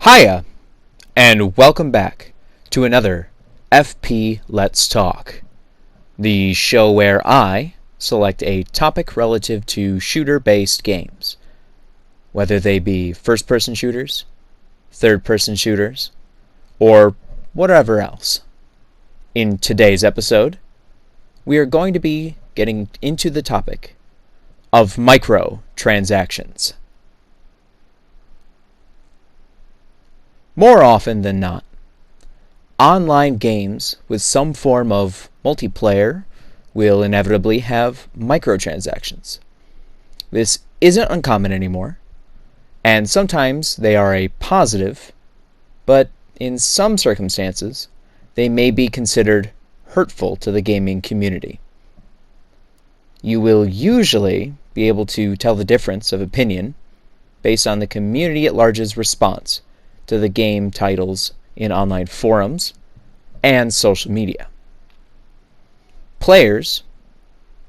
Hiya, and welcome back to another FPLet Talk, the show where I select a topic relative to shooter-based games, whether they be first-person shooters, third-person shooters, or whatever else. In today's episode, we are going to be getting into the topic of microtransactions. More often than not, online games with some form of multiplayer will inevitably have microtransactions. This isn't uncommon anymore, and sometimes they are a positive, but in some circumstances, they may be considered hurtful to the gaming community. You will usually be able to tell the difference of opinion based on the community at large's response to the game titles in online forums and social media. Players,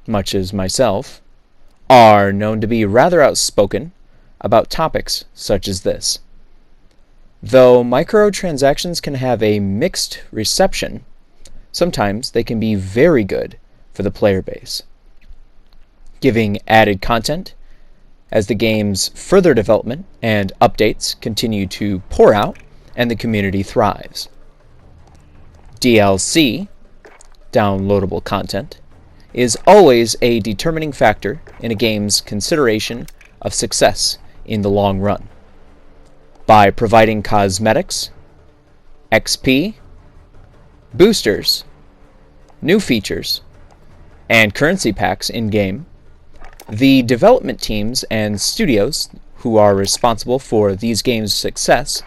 much as myself, are known to be rather outspoken about topics such as this. Though microtransactions can have a mixed reception, sometimes they can be very good for the player base, giving added content as the game's further development and updates continue to pour out and the community thrives. DLC, downloadable content, is always a determining factor in a game's consideration of success in the long run. By providing cosmetics, XP, boosters, new features, and currency packs in-game, the development teams and studios who are responsible for these games' success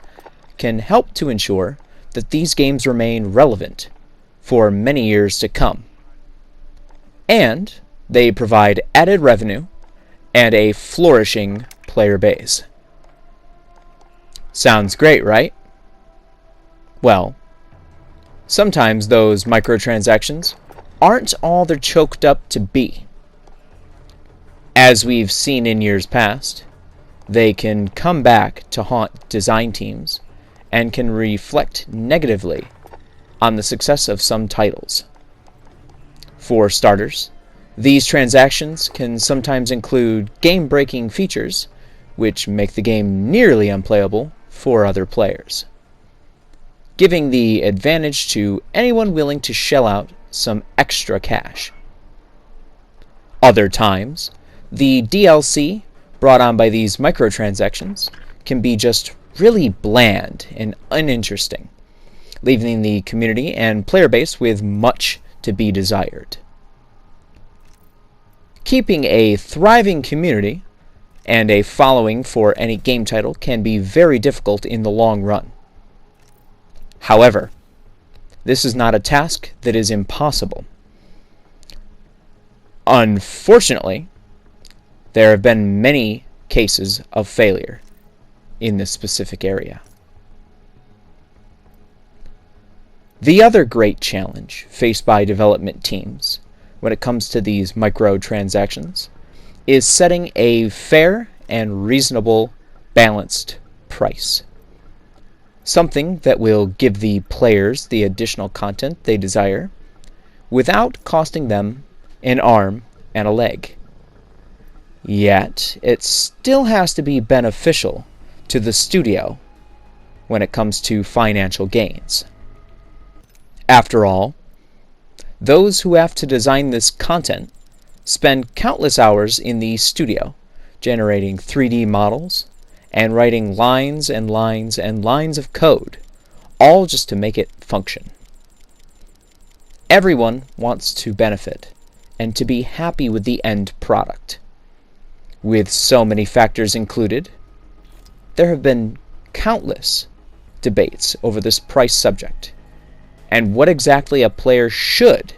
can help to ensure that these games remain relevant for many years to come. And they provide added revenue and a flourishing player base. Sounds great, right? Well, sometimes those microtransactions aren't all they're choked up to be. As we've seen in years past, they can come back to haunt design teams and can reflect negatively on the success of some titles. For starters, these transactions can sometimes include game-breaking features which make the game nearly unplayable for other players, giving the advantage to anyone willing to shell out some extra cash. Other times, the DLC brought on by these microtransactions can be just really bland and uninteresting, leaving the community and player base with much to be desired. Keeping a thriving community and a following for any game title can be very difficult in the long run. However, this is not a task that is impossible. Unfortunately, there have been many cases of failure in this specific area. The other great challenge faced by development teams when it comes to these microtransactions is setting a fair and reasonable, balanced price. Something that will give the players the additional content they desire without costing them an arm and a leg. Yet, it still has to be beneficial to the studio when it comes to financial gains. After all, those who have to design this content spend countless hours in the studio generating 3D models and writing lines and lines and lines of code, all just to make it function. Everyone wants to benefit and to be happy with the end product. With so many factors included, there have been countless debates over this price subject and what exactly a player should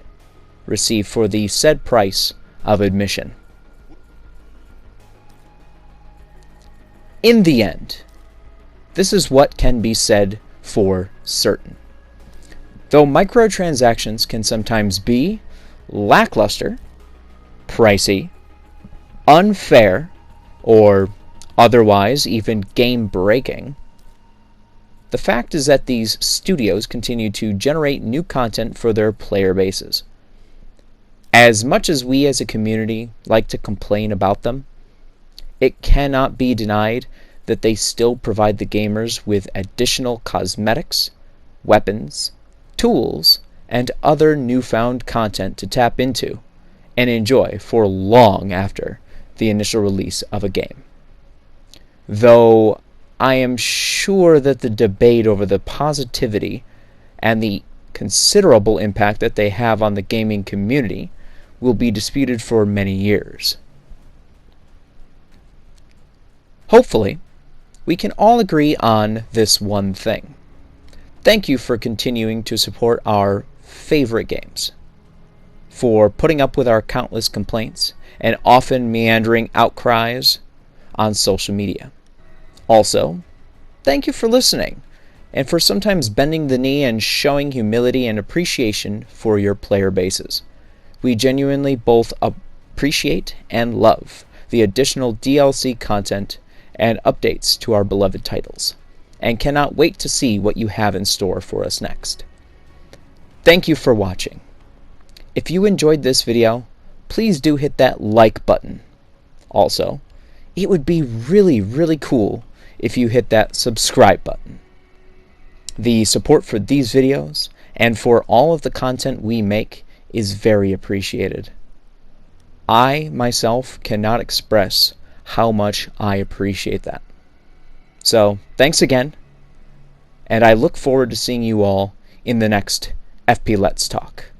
receive for the said price of admission. In the end, this is what can be said for certain. Though microtransactions can sometimes be lackluster, pricey, unfair, or otherwise even game-breaking, The fact is that these studios continue to generate new content for their player bases. As much as we as a community like to complain about them, it cannot be denied that they still provide the gamers with additional cosmetics, weapons, tools, and other newfound content to tap into and enjoy for long after the initial release of a game. Though I am sure that the debate over the positivity and the considerable impact that they have on the gaming community will be disputed for many years. Hopefully, we can all agree on this one thing. Thank you for continuing to support our favorite games, for putting up with our countless complaints and often meandering outcries on social media. Also, thank you for listening and for sometimes bending the knee and showing humility and appreciation for your player bases. We genuinely both appreciate and love the additional DLC content and updates to our beloved titles, and cannot wait to see what you have in store for us next. Thank you for watching. If you enjoyed this video, please do hit that like button. Also, it would be really cool if you hit that subscribe button. The support for these videos and for all of the content we make is very appreciated. I myself cannot express how much I appreciate that. So, thanks again, and I look forward to seeing you all in the next FPLet's talk.